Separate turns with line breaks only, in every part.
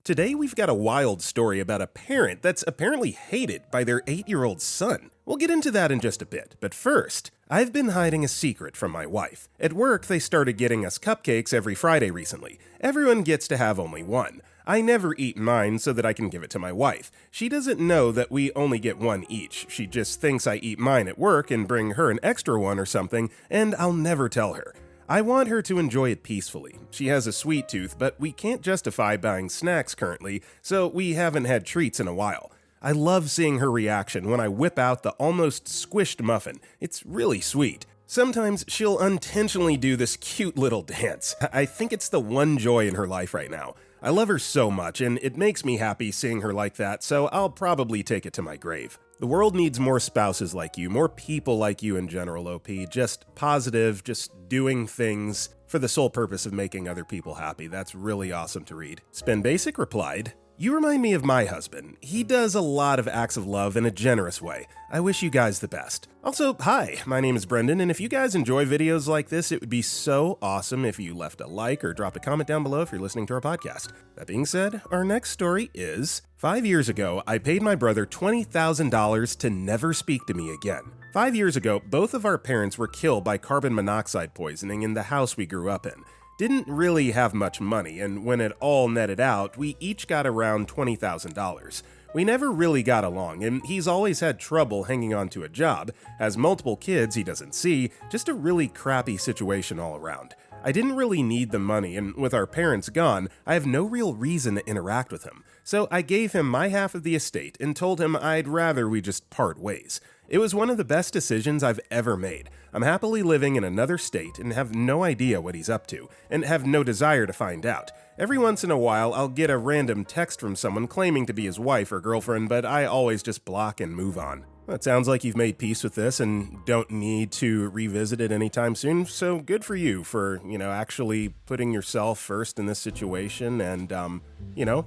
Today we've got a wild story about a parent that's apparently hated by their 8-year-old son. We'll get into that in just a bit, but first, I've been hiding a secret from my wife. At work, they started getting us cupcakes every Friday recently. Everyone gets to have only one. I never eat mine so that I can give it to my wife. She doesn't know that we only get one each. She just thinks I eat mine at work and bring her an extra one or something, and I'll never tell her. I want her to enjoy it peacefully. She has a sweet tooth, but we can't justify buying snacks currently, so we haven't had treats in a while. I love seeing her reaction when I whip out the almost squished muffin. It's really sweet. Sometimes she'll unintentionally do this cute little dance. I think it's the one joy in her life right now. I love her so much, and it makes me happy seeing her like that, so I'll probably take it to my grave. The world needs more spouses like you, more people like you in general, OP. Just positive, just doing things for the sole purpose of making other people happy. That's really awesome to read. Spin Basic replied, "You remind me of my husband. He does a lot of acts of love in a generous way. I wish you guys the best." Also, hi, my name is Brendan, and if you guys enjoy videos like this, it would be so awesome if you left a like or dropped a comment down below if you're listening to our podcast. That being said, our next story is, 5 years ago, I paid my brother $20,000 to never speak to me again. 5 years ago, both of our parents were killed by carbon monoxide poisoning in the house we grew up in. Didn't really have much money, and when it all netted out, we each got around $20,000. We never really got along, and he's always had trouble hanging on to a job, has multiple kids he doesn't see, just a really crappy situation all around. I didn't really need the money, and with our parents gone, I have no real reason to interact with him. So I gave him my half of the estate and told him I'd rather we just part ways. It was one of the best decisions I've ever made. I'm happily living in another state and have no idea what he's up to, and have no desire to find out. Every once in a while, I'll get a random text from someone claiming to be his wife or girlfriend, but I always just block and move on. Well, it sounds like you've made peace with this and don't need to revisit it anytime soon, so good for you for, actually putting yourself first in this situation and,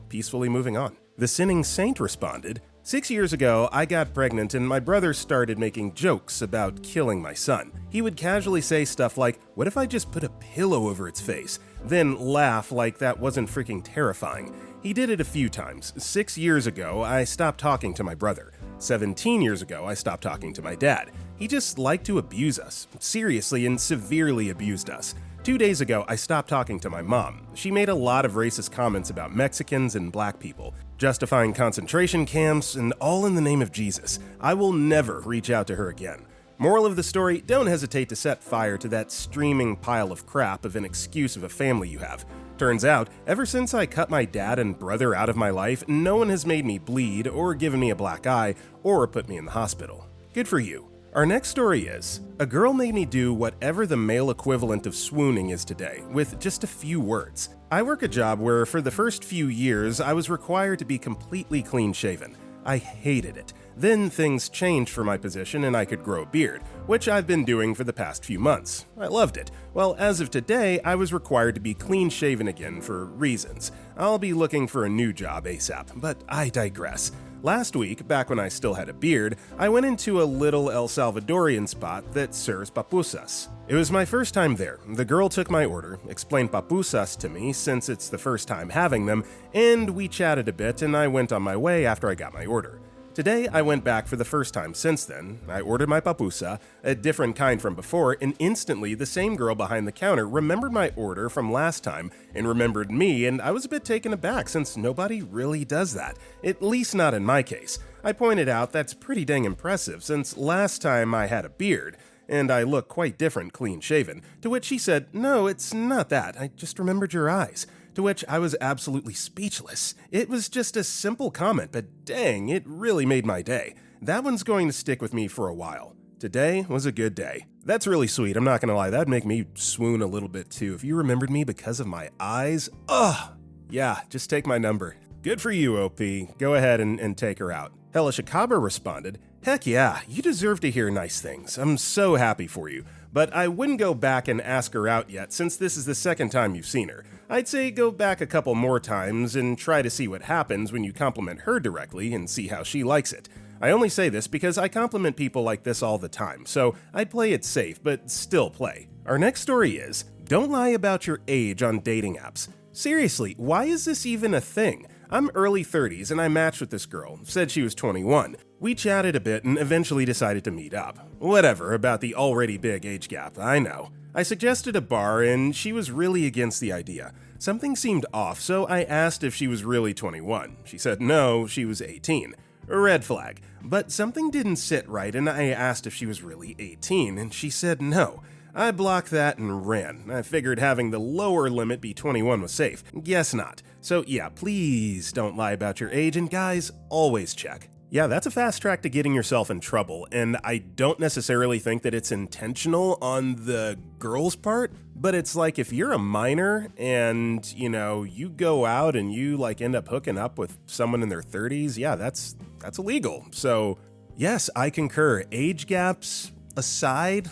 peacefully moving on. The Sinning Saint responded, 6 years ago, I got pregnant and my brother started making jokes about killing my son. He would casually say stuff like, "What if I just put a pillow over its face?" Then laugh like that wasn't freaking terrifying. He did it a few times. 6 years ago, I stopped talking to my brother. 17 years ago, I stopped talking to my dad. He just liked to abuse us. Seriously and severely abused us. 2 days ago, I stopped talking to my mom. She made a lot of racist comments about Mexicans and black people, justifying concentration camps, and all in the name of Jesus. I will never reach out to her again. Moral of the story, don't hesitate to set fire to that streaming pile of crap of an excuse of a family you have. Turns out, ever since I cut my dad and brother out of my life, no one has made me bleed or given me a black eye or put me in the hospital. Good for you. Our next story is, a girl made me do whatever the male equivalent of swooning is today, with just a few words. I work a job where for the first few years I was required to be completely clean-shaven. I hated it. Then things changed for my position and I could grow a beard, which I've been doing for the past few months. I loved it. Well, as of today, I was required to be clean-shaven again for reasons. I'll be looking for a new job ASAP, but I digress. Last week, back when I still had a beard, I went into a little El Salvadorian spot that serves papusas. It was my first time there. The girl took my order, explained papusas to me since it's the first time having them, and we chatted a bit and I went on my way after I got my order. Today, I went back for the first time since then. I ordered my papusa, a different kind from before, and instantly the same girl behind the counter remembered my order from last time and remembered me, and I was a bit taken aback since nobody really does that, at least not in my case. I pointed out that's pretty dang impressive since last time I had a beard, and I look quite different clean-shaven, to which she said, "No, it's not that, I just remembered your eyes." To which I was absolutely speechless. It was just a simple comment, but dang, it really made my day. That one's going to stick with me for a while. Today was a good day. That's really sweet, I'm not gonna lie, that'd make me swoon a little bit too. If you remembered me because of my eyes, yeah, just take my number. Good for you, OP. Go ahead and take her out. Hella Shikaba responded, "Heck yeah, you deserve to hear nice things. I'm so happy for you. But I wouldn't go back and ask her out yet since this is the second time you've seen her. I'd say go back a couple more times and try to see what happens when you compliment her directly and see how she likes it. I only say this because I compliment people like this all the time, so I'd play it safe, but still play." Our next story is, don't lie about your age on dating apps. Seriously, why is this even a thing? I'm early 30s and I matched with this girl, said she was 21. We chatted a bit and eventually decided to meet up. Whatever about the already big age gap, I know. I suggested a bar and she was really against the idea. Something seemed off, so I asked if she was really 21. She said no, she was 18. Red flag. But something didn't sit right and I asked if she was really 18 and she said no. I blocked that and ran. I figured having the lower limit be 21 was safe. Guess not. So yeah, please don't lie about your age, and guys, always check. Yeah, that's a fast track to getting yourself in trouble, and I don't necessarily think that it's intentional on the girl's part, but it's like if you're a minor and, you go out and you end up hooking up with someone in their 30s, yeah, that's illegal. So yes, I concur. Age gaps aside,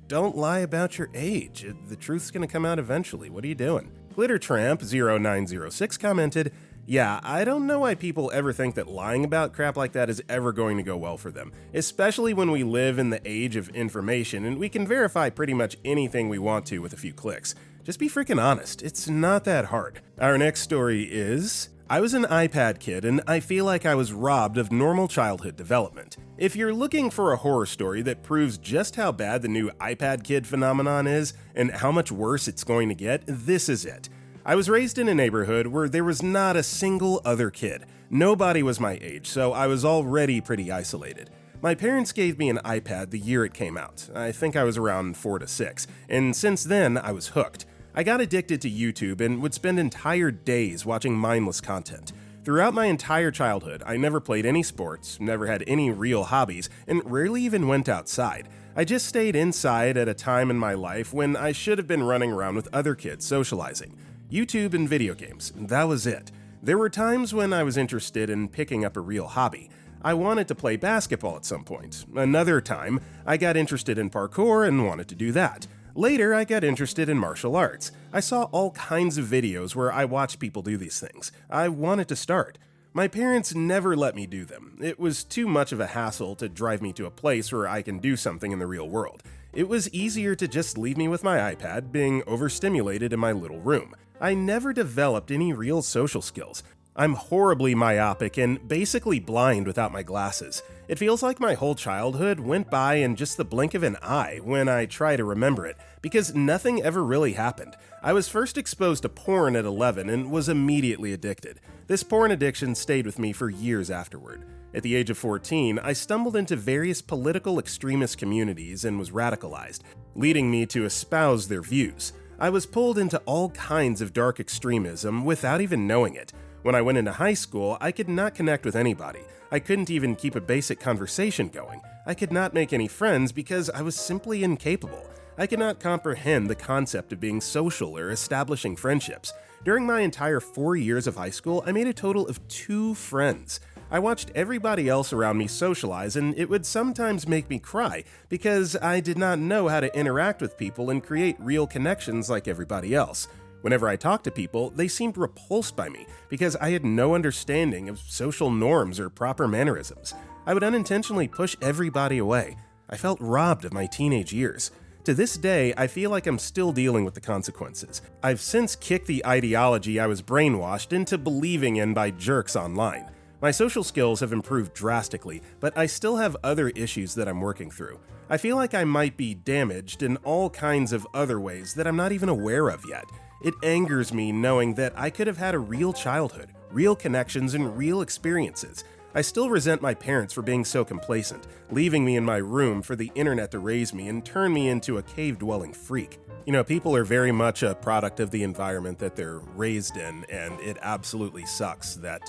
don't lie about your age. The truth's gonna come out eventually. What are you doing? GlitterTramp0906 commented, yeah, I don't know why people ever think that lying about crap like that is ever going to go well for them, especially when we live in the age of information and we can verify pretty much anything we want to with a few clicks. Just be freaking honest. It's not that hard. Our next story is, I was an iPad kid and I feel like I was robbed of normal childhood development. If you're looking for a horror story that proves just how bad the new iPad kid phenomenon is and how much worse it's going to get, this is it. I was raised in a neighborhood where there was not a single other kid. Nobody was my age, so I was already pretty isolated. My parents gave me an iPad the year it came out. I think I was around 4 to 6, and since then I was hooked. I got addicted to YouTube and would spend entire days watching mindless content. Throughout my entire childhood, I never played any sports, never had any real hobbies, and rarely even went outside. I just stayed inside at a time in my life when I should have been running around with other kids socializing. YouTube and video games, that was it. There were times when I was interested in picking up a real hobby. I wanted to play basketball at some point. Another time, I got interested in parkour and wanted to do that. Later, I got interested in martial arts. I saw all kinds of videos where I watched people do these things. I wanted to start. My parents never let me do them. It was too much of a hassle to drive me to a place where I can do something in the real world. It was easier to just leave me with my iPad being overstimulated in my little room. I never developed any real social skills. I'm horribly myopic and basically blind without my glasses. It feels like my whole childhood went by in just the blink of an eye when I try to remember it, because nothing ever really happened. I was first exposed to porn at 11 and was immediately addicted. This porn addiction stayed with me for years afterward. At the age of 14, I stumbled into various political extremist communities and was radicalized, leading me to espouse their views. I was pulled into all kinds of dark extremism without even knowing it. When I went into high school, I could not connect with anybody. I couldn't even keep a basic conversation going. I could not make any friends because I was simply incapable. I could not comprehend the concept of being social or establishing friendships. During my entire 4 years of high school, I made a total of 2 friends. I watched everybody else around me socialize, and it would sometimes make me cry because I did not know how to interact with people and create real connections like everybody else. Whenever I talked to people, they seemed repulsed by me because I had no understanding of social norms or proper mannerisms. I would unintentionally push everybody away. I felt robbed of my teenage years. To this day, I feel like I'm still dealing with the consequences. I've since kicked the ideology I was brainwashed into believing in by jerks online. My social skills have improved drastically, but I still have other issues that I'm working through. I feel like I might be damaged in all kinds of other ways that I'm not even aware of yet. It angers me knowing that I could have had a real childhood, real connections, and real experiences. I still resent my parents for being so complacent, leaving me in my room for the internet to raise me and turn me into a cave-dwelling freak. People are very much a product of the environment that they're raised in, and it absolutely sucks that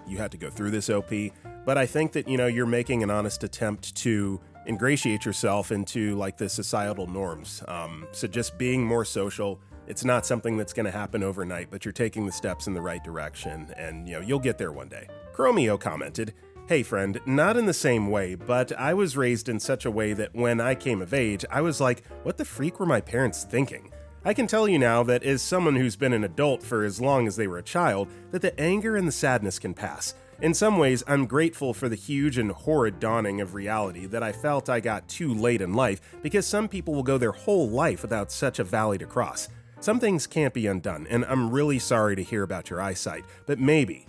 you had to go through this, OP. But I think that, you're making an honest attempt to ingratiate yourself into, the societal norms. So just being more social, it's not something that's going to happen overnight, but you're taking the steps in the right direction, and, you'll get there one day. Chromio commented, "Hey friend, not in the same way, but I was raised in such a way that when I came of age, I was like, what the freak were my parents thinking? I can tell you now that as someone who's been an adult for as long as they were a child, that the anger and the sadness can pass. In some ways, I'm grateful for the huge and horrid dawning of reality that I felt I got too late in life, because some people will go their whole life without such a valley to cross. Some things can't be undone, and I'm really sorry to hear about your eyesight, but maybe,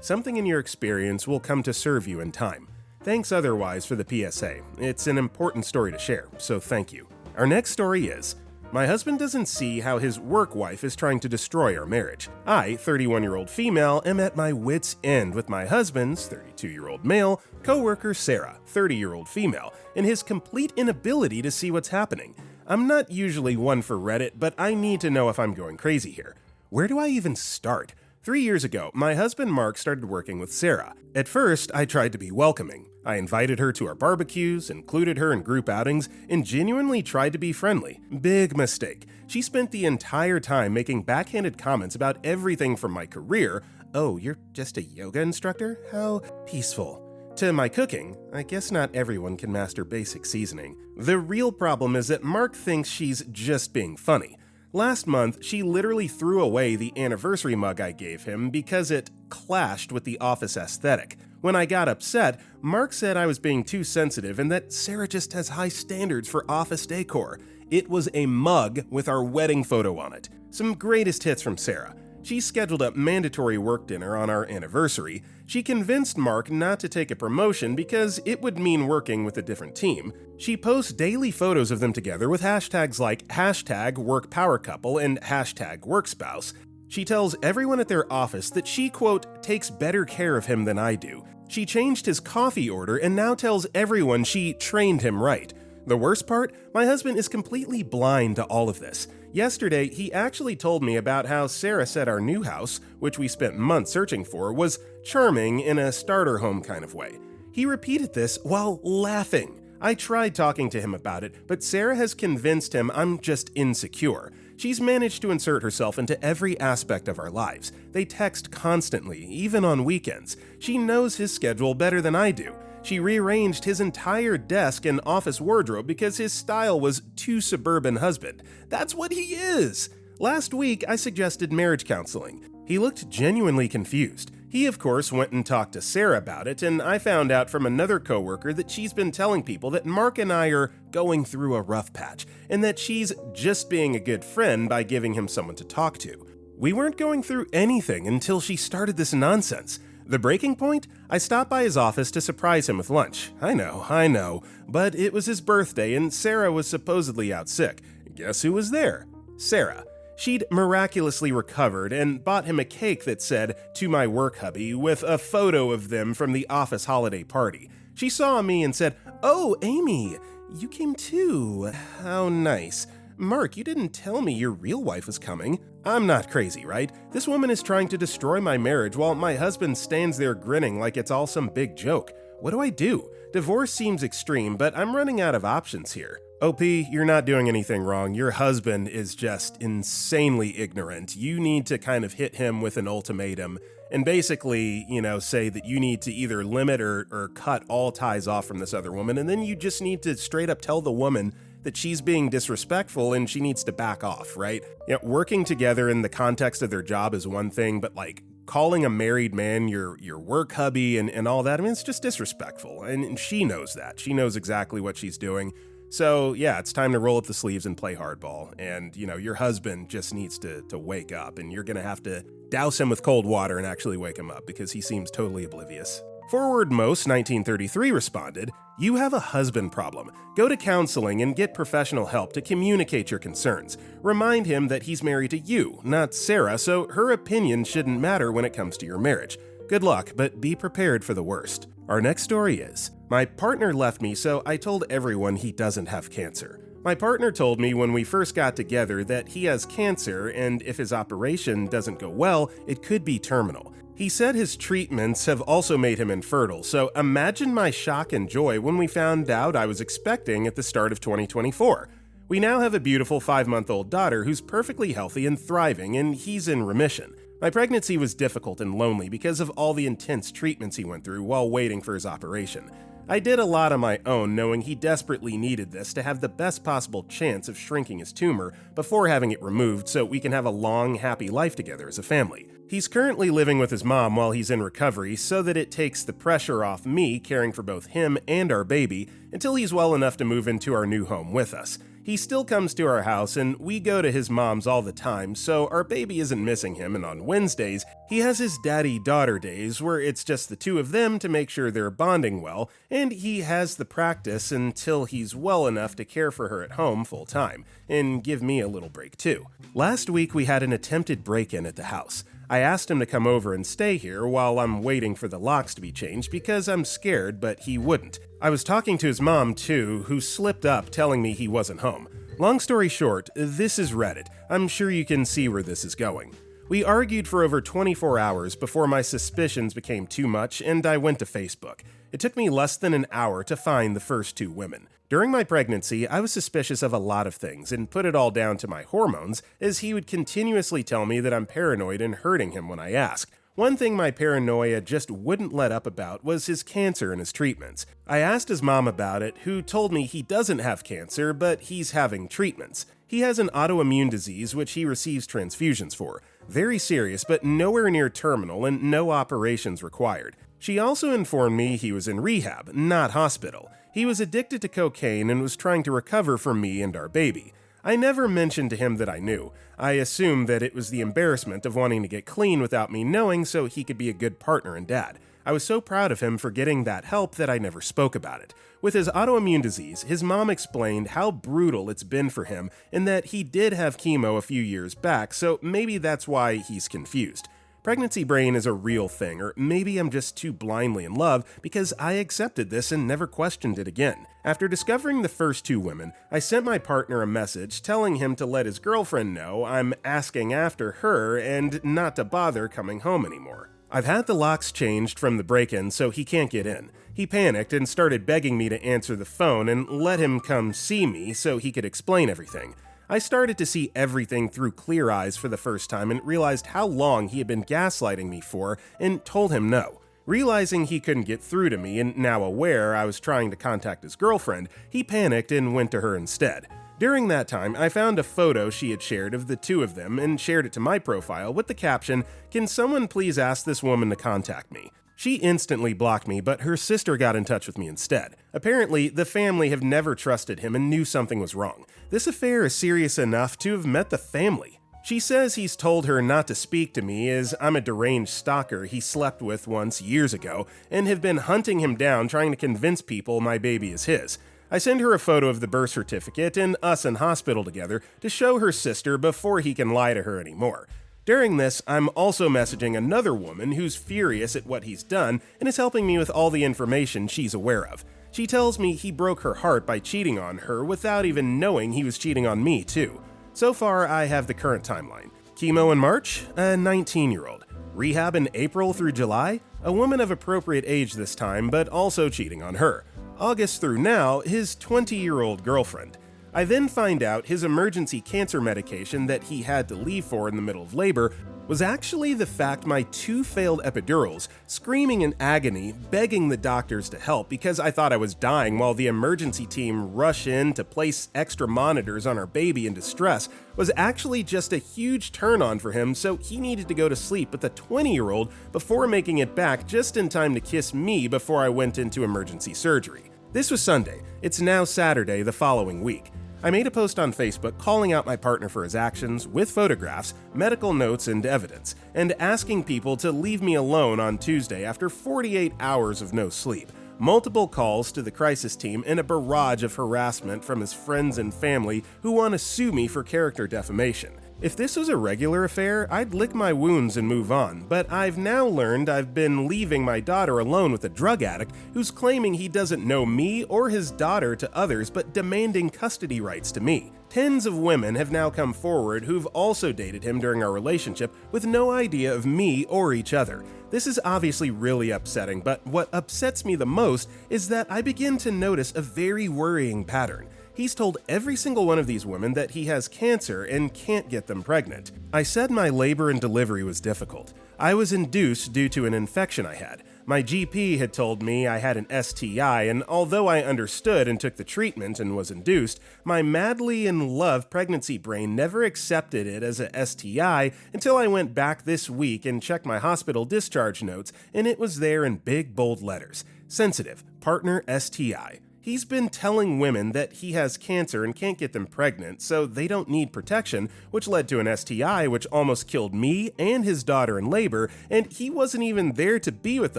something in your experience will come to serve you in time. Thanks otherwise for the PSA. It's an important story to share, so thank you. Our next story is, my husband doesn't see how his work wife is trying to destroy our marriage. I, 31-year-old female, am at my wit's end with my husband's, 32-year-old male, co-worker Sarah, 30-year-old female, and his complete inability to see what's happening. I'm not usually one for Reddit, but I need to know if I'm going crazy here. Where do I even start? 3 years ago, my husband Mark started working with Sarah. At first, I tried to be welcoming. I invited her to our barbecues, included her in group outings, and genuinely tried to be friendly. Big mistake. She spent the entire time making backhanded comments about everything from my career. Oh, you're just a yoga instructor? How peaceful. To my cooking. I guess not everyone can master basic seasoning. The real problem is that Mark thinks she's just being funny. Last month, she literally threw away the anniversary mug I gave him because it clashed with the office aesthetic. When I got upset, Mark said I was being too sensitive and that Sarah just has high standards for office decor. It was a mug with our wedding photo on it. Some greatest hits from Sarah. She scheduled a mandatory work dinner on our anniversary. She convinced Mark not to take a promotion because it would mean working with a different team. She posts daily photos of them together with hashtags like #workpowercouple and #workspouse. She tells everyone at their office that she, quote, takes better care of him than I do. She changed his coffee order and now tells everyone she trained him right. The worst part? My husband is completely blind to all of this. Yesterday, he actually told me about how Sarah said our new house, which we spent months searching for, was charming in a starter home kind of way. He repeated this while laughing. I tried talking to him about it, but Sarah has convinced him I'm just insecure. She's managed to insert herself into every aspect of our lives. They text constantly, even on weekends. She knows his schedule better than I do. She rearranged his entire desk and office wardrobe because his style was too suburban husband. That's what he is! Last week, I suggested marriage counseling. He looked genuinely confused. He, of course, went and talked to Sarah about it, and I found out from another coworker that she's been telling people that Mark and I are going through a rough patch, and that she's just being a good friend by giving him someone to talk to. We weren't going through anything until she started this nonsense. The breaking point? I stopped by his office to surprise him with lunch. I know, but it was his birthday and Sarah was supposedly out sick. Guess who was there? Sarah. She'd miraculously recovered and bought him a cake that said, "To my work hubby," with a photo of them from the office holiday party. She saw me and said, "Oh, Amy, you came too. How nice. Mark, you didn't tell me your real wife was coming." I'm not crazy, right? This woman is trying to destroy my marriage while my husband stands there grinning like it's all some big joke. What do I do? Divorce seems extreme, but I'm running out of options here. OP, you're not doing anything wrong. Your husband is just insanely ignorant. You need to kind of hit him with an ultimatum and basically, say that you need to either limit or cut all ties off from this other woman, and then you just need to straight up tell the woman that she's being disrespectful and she needs to back off, right? Working together in the context of their job is one thing, but like calling a married man your work hubby and all that, I mean, it's just disrespectful. And she knows that. She knows exactly what she's doing. So yeah, it's time to roll up the sleeves and play hardball. And your husband just needs to wake up, and you're gonna have to douse him with cold water and actually wake him up because he seems totally oblivious. Forward Most 1933 responded, "You have a husband problem. Go to counseling and get professional help to communicate your concerns. Remind him that he's married to you, not Sarah, so her opinion shouldn't matter when it comes to your marriage. Good luck, but be prepared for the worst." Our next story is, my partner left me, so I told everyone he doesn't have cancer. My partner told me when we first got together that he has cancer, and if his operation doesn't go well, it could be terminal. He said his treatments have also made him infertile, so imagine my shock and joy when we found out I was expecting at the start of 2024. We now have a beautiful 5-month-old daughter who's perfectly healthy and thriving, and he's in remission. My pregnancy was difficult and lonely because of all the intense treatments he went through while waiting for his operation. I did a lot on my own, knowing he desperately needed this to have the best possible chance of shrinking his tumor before having it removed so we can have a long, happy life together as a family. He's currently living with his mom while he's in recovery so that it takes the pressure off me caring for both him and our baby until he's well enough to move into our new home with us. He still comes to our house and we go to his mom's all the time, so our baby isn't missing him, and on Wednesdays, he has his daddy-daughter days where it's just the two of them to make sure they're bonding well, and he has the practice until he's well enough to care for her at home full-time, and give me a little break too. Last week we had an attempted break-in at the house. I asked him to come over and stay here while I'm waiting for the locks to be changed because I'm scared, but he wouldn't. I was talking to his mom too, who slipped up telling me he wasn't home. Long story short, this is Reddit. I'm sure you can see where this is going. We argued for over 24 hours before my suspicions became too much and I went to Facebook. It took me less than an hour to find the first two women. During my pregnancy, I was suspicious of a lot of things and put it all down to my hormones, as he would continuously tell me that I'm paranoid and hurting him when I asked. One thing my paranoia just wouldn't let up about was his cancer and his treatments. I asked his mom about it, who told me he doesn't have cancer, but he's having treatments. He has an autoimmune disease which he receives transfusions for. Very serious, but nowhere near terminal and no operations required. She also informed me he was in rehab, not hospital. He was addicted to cocaine and was trying to recover from me and our baby. I never mentioned to him that I knew. I assumed that it was the embarrassment of wanting to get clean without me knowing so he could be a good partner and dad. I was so proud of him for getting that help that I never spoke about it. With his autoimmune disease, his mom explained how brutal it's been for him and that he did have chemo a few years back, so maybe that's why he's confused. Pregnancy brain is a real thing, or maybe I'm just too blindly in love because I accepted this and never questioned it again. After discovering the first two women, I sent my partner a message telling him to let his girlfriend know I'm asking after her and not to bother coming home anymore. I've had the locks changed from the break-in so he can't get in. He panicked and started begging me to answer the phone and let him come see me so he could explain everything. I started to see everything through clear eyes for the first time and realized how long he had been gaslighting me for and told him no. Realizing he couldn't get through to me and now aware I was trying to contact his girlfriend, he panicked and went to her instead. During that time, I found a photo she had shared of the two of them and shared it to my profile with the caption, "Can someone please ask this woman to contact me?" She instantly blocked me, but her sister got in touch with me instead. Apparently, the family have never trusted him and knew something was wrong. This affair is serious enough to have met the family. She says he's told her not to speak to me as I'm a deranged stalker he slept with once years ago and have been hunting him down trying to convince people my baby is his. I send her a photo of the birth certificate and us in hospital together to show her sister before he can lie to her anymore. During this, I'm also messaging another woman who's furious at what he's done and is helping me with all the information she's aware of. She tells me he broke her heart by cheating on her without even knowing he was cheating on me too. So far, I have the current timeline. Chemo in March, a 19-year-old. Rehab in April through July, a woman of appropriate age this time but also cheating on her. August through now, his 20-year-old girlfriend. I then find out his emergency cancer medication that he had to leave for in the middle of labor was actually the fact my two failed epidurals, screaming in agony, begging the doctors to help because I thought I was dying while the emergency team rushed in to place extra monitors on our baby in distress, was actually just a huge turn-on for him, so he needed to go to sleep with the 20-year-old before making it back just in time to kiss me before I went into emergency surgery. This was Sunday. It's now Saturday the following week. I made a post on Facebook calling out my partner for his actions with photographs, medical notes, and evidence, and asking people to leave me alone on Tuesday after 48 hours of no sleep, multiple calls to the crisis team, and a barrage of harassment from his friends and family who want to sue me for character defamation. If this was a regular affair, I'd lick my wounds and move on, but I've now learned I've been leaving my daughter alone with a drug addict who's claiming he doesn't know me or his daughter to others but demanding custody rights to me. Tens of women have now come forward who've also dated him during our relationship with no idea of me or each other. This is obviously really upsetting, but what upsets me the most is that I begin to notice a very worrying pattern. He's told every single one of these women that he has cancer and can't get them pregnant. I said my labor and delivery was difficult. I was induced due to an infection I had. My GP had told me I had an STI, and although I understood and took the treatment and was induced, my madly in love pregnancy brain never accepted it as a STI until I went back this week and checked my hospital discharge notes, and it was there in big bold letters. Sensitive, partner STI. He's been telling women that he has cancer and can't get them pregnant, so they don't need protection, which led to an STI which almost killed me and his daughter in labor, and he wasn't even there to be with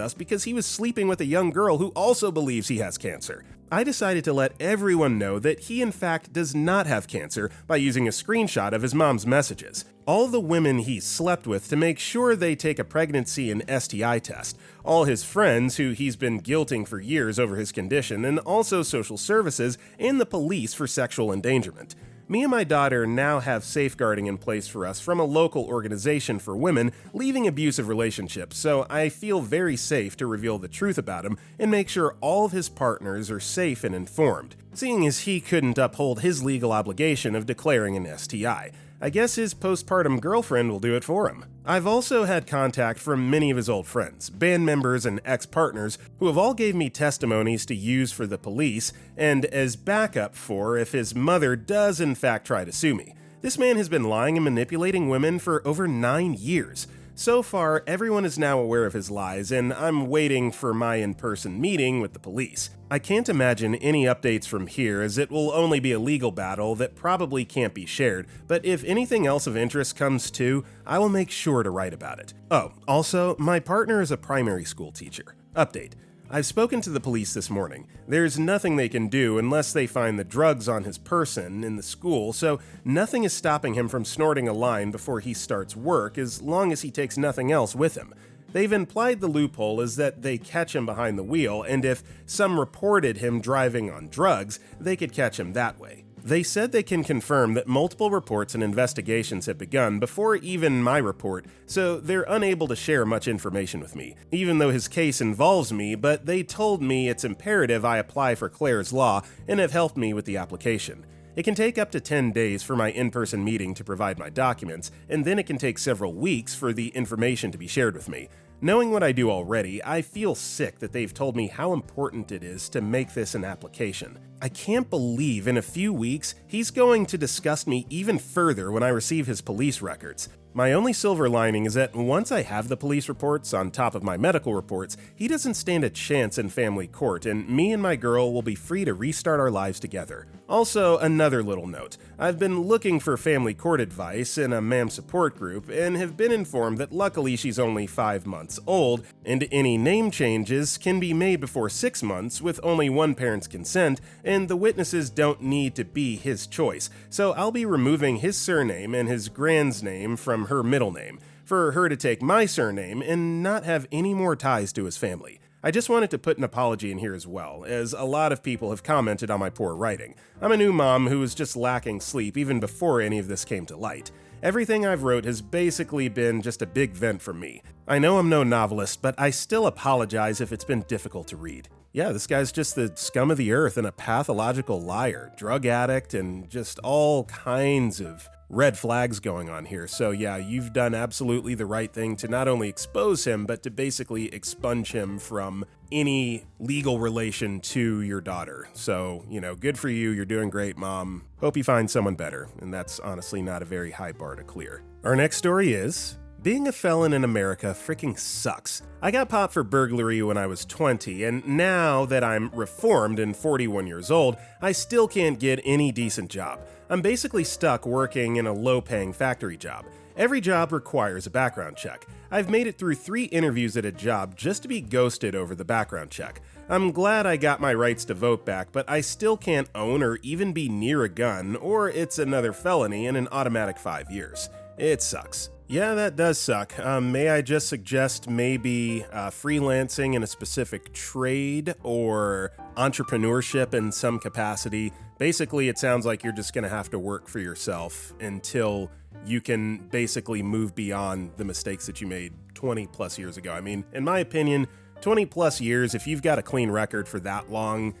us because he was sleeping with a young girl who also believes he has cancer. I decided to let everyone know that he in fact does not have cancer by using a screenshot of his mom's messages. All the women he slept with to make sure they take a pregnancy and STI test, all his friends who he's been guilting for years over his condition, and also social services and the police for sexual endangerment. Me and my daughter now have safeguarding in place for us from a local organization for women leaving abusive relationships, so I feel very safe to reveal the truth about him and make sure all of his partners are safe and informed, seeing as he couldn't uphold his legal obligation of declaring an STI. I guess his postpartum girlfriend will do it for him. I've also had contact from many of his old friends, band members, and ex-partners who have all gave me testimonies to use for the police and as backup for if his mother does in fact try to sue me. This man has been lying and manipulating women for over 9 years. So far, everyone is now aware of his lies, and I'm waiting for my in-person meeting with the police. I can't imagine any updates from here, as it will only be a legal battle that probably can't be shared, but if anything else of interest comes to, I will make sure to write about it. Oh, also, my partner is a primary school teacher. Update. I've spoken to the police this morning. There's nothing they can do unless they find the drugs on his person in the school, so nothing is stopping him from snorting a line before he starts work as long as he takes nothing else with him. They've implied the loophole is that they catch him behind the wheel, and if some reported him driving on drugs, they could catch him that way. They said they can confirm that multiple reports and investigations have begun before even my report, so they're unable to share much information with me, even though his case involves me, but they told me it's imperative I apply for Claire's Law and have helped me with the application. It can take up to 10 days for my in-person meeting to provide my documents, and then it can take several weeks for the information to be shared with me. Knowing what I do already, I feel sick that they've told me how important it is to make this an application. I can't believe in a few weeks he's going to disgust me even further when I receive his police records. My only silver lining is that once I have the police reports on top of my medical reports, he doesn't stand a chance in family court, and me and my girl will be free to restart our lives together. Also, another little note. I've been looking for family court advice in a MAM support group and have been informed that luckily she's only 5 months old, and any name changes can be made before 6 months with only one parent's consent, and the witnesses don't need to be his choice, so I'll be removing his surname and his grand's name from her middle name, for her to take my surname and not have any more ties to his family. I just wanted to put an apology in here as well, as a lot of people have commented on my poor writing. I'm a new mom who was just lacking sleep even before any of this came to light. Everything I've wrote has basically been just a big vent from me. I know I'm no novelist, but I still apologize if it's been difficult to read. Yeah, this guy's just the scum of the earth and a pathological liar, drug addict, and just all kinds of red flags going on here. So yeah, you've done absolutely the right thing to not only expose him, but to basically expunge him from any legal relation to your daughter. So, good for you. You're doing great, Mom. Hope you find someone better. And that's honestly not a very high bar to clear. Our next story is: being a felon in America freaking sucks. I got popped for burglary when I was 20, and now that I'm reformed and 41 years old, I still can't get any decent job. I'm basically stuck working in a low-paying factory job. Every job requires a background check. I've made it through 3 interviews at a job just to be ghosted over the background check. I'm glad I got my rights to vote back, but I still can't own or even be near a gun, or it's another felony and an automatic 5 years. It sucks. Yeah, that does suck. May I just suggest maybe freelancing in a specific trade or entrepreneurship in some capacity? Basically, it sounds like you're just going to have to work for yourself until you can basically move beyond the mistakes that you made 20 plus years ago. I mean, in my opinion, 20 plus years, if you've got a clean record for that long,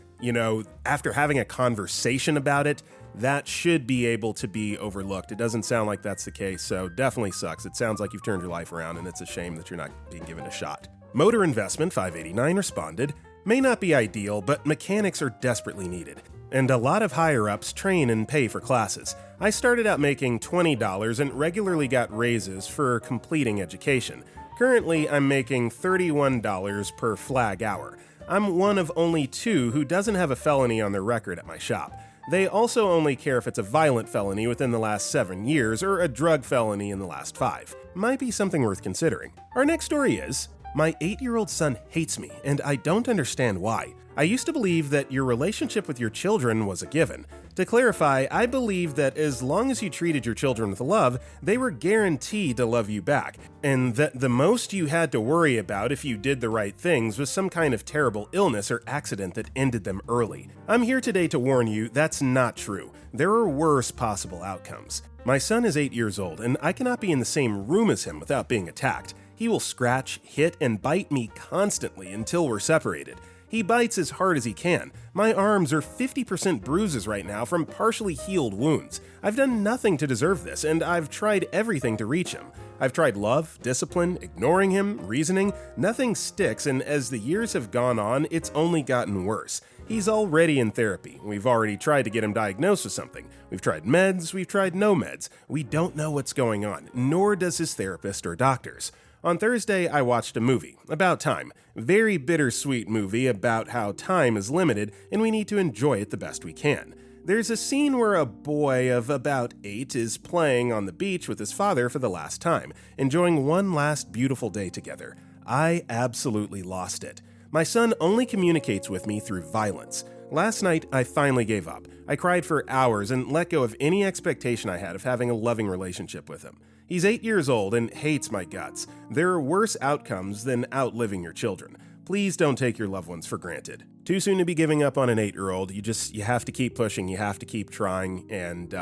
after having a conversation about it, that should be able to be overlooked. It doesn't sound like that's the case, so definitely sucks. It sounds like you've turned your life around, and it's a shame that you're not being given a shot. Motor Investment 589 responded, "May not be ideal, but mechanics are desperately needed. And a lot of higher-ups train and pay for classes. I started out making $20 and regularly got raises for completing education. Currently, I'm making $31 per flag hour. I'm one of only 2 who doesn't have a felony on their record at my shop. They also only care if it's a violent felony within the last 7 years or a drug felony in the last 5. Might be something worth considering. Our next story is, my 8-year-old son hates me, and I don't understand why. I used to believe that your relationship with your children was a given. To clarify, I believe that as long as you treated your children with love, they were guaranteed to love you back, and that the most you had to worry about if you did the right things was some kind of terrible illness or accident that ended them early. I'm here today to warn you that's not true. There are worse possible outcomes. My son is 8 years old, and I cannot be in the same room as him without being attacked. He will scratch, hit, and bite me constantly until we're separated. He bites as hard as he can. My arms are 50% bruises right now from partially healed wounds. I've done nothing to deserve this, and I've tried everything to reach him. I've tried love, discipline, ignoring him, reasoning. Nothing sticks, and as the years have gone on, it's only gotten worse. He's already in therapy. We've already tried to get him diagnosed with something. We've tried meds, we've tried no meds. We don't know what's going on, nor does his therapist or doctors. On Thursday, I watched a movie about time. Very bittersweet movie about how time is limited and we need to enjoy it the best we can. There's a scene where a boy of about 8 is playing on the beach with his father for the last time, enjoying one last beautiful day together. I absolutely lost it. My son only communicates with me through violence. Last night, I finally gave up. I cried for hours and let go of any expectation I had of having a loving relationship with him. He's 8 years old and hates my guts. There are worse outcomes than outliving your children. Please don't take your loved ones for granted. Too soon to be giving up on an 8-year-old. You have to keep pushing, you have to keep trying, and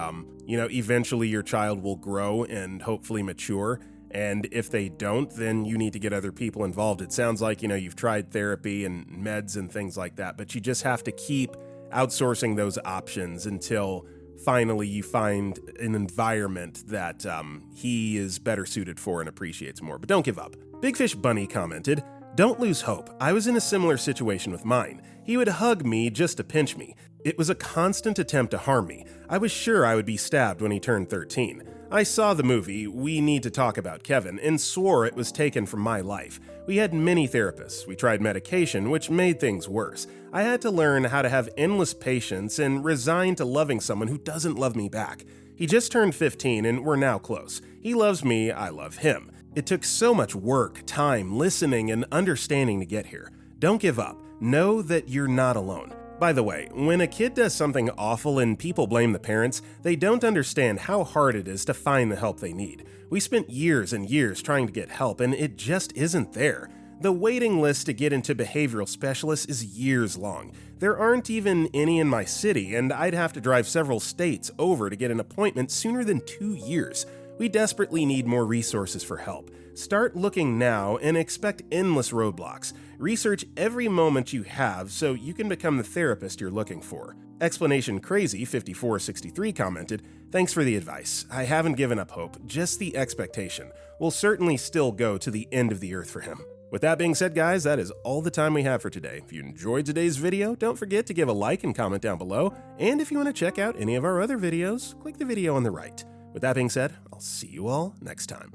eventually your child will grow and hopefully mature. And if they don't, then you need to get other people involved. It sounds like, you've tried therapy and meds and things like that, but you just have to keep outsourcing those options until finally you find an environment that he is better suited for and appreciates more. But don't give up. Big Fish Bunny commented, "Don't lose hope. I was in a similar situation with mine. He would hug me just to pinch me. It was a constant attempt to harm me. I was sure I would be stabbed when he turned 13. I saw the movie, We Need to Talk About Kevin, and swore it was taken from my life. We had many therapists. We tried medication, which made things worse. I had to learn how to have endless patience and resign to loving someone who doesn't love me back. He just turned 15 and we're now close. He loves me, I love him. It took so much work, time, listening, and understanding to get here. Don't give up. Know that you're not alone." By the way, when a kid does something awful and people blame the parents, they don't understand how hard it is to find the help they need. We spent years and years trying to get help, and it just isn't there. The waiting list to get into behavioral specialists is years long. There aren't even any in my city, and I'd have to drive several states over to get an appointment sooner than 2 years. We desperately need more resources for help. Start looking now and expect endless roadblocks. Research every moment you have so you can become the therapist you're looking for. Explanation Crazy 5463 commented, "Thanks for the advice. I haven't given up hope, just the expectation. We'll certainly still go to the end of the earth for him." With that being said, guys, that is all the time we have for today. If you enjoyed today's video, don't forget to give a like and comment down below. And if you want to check out any of our other videos, click the video on the right. With that being said, I'll see you all next time.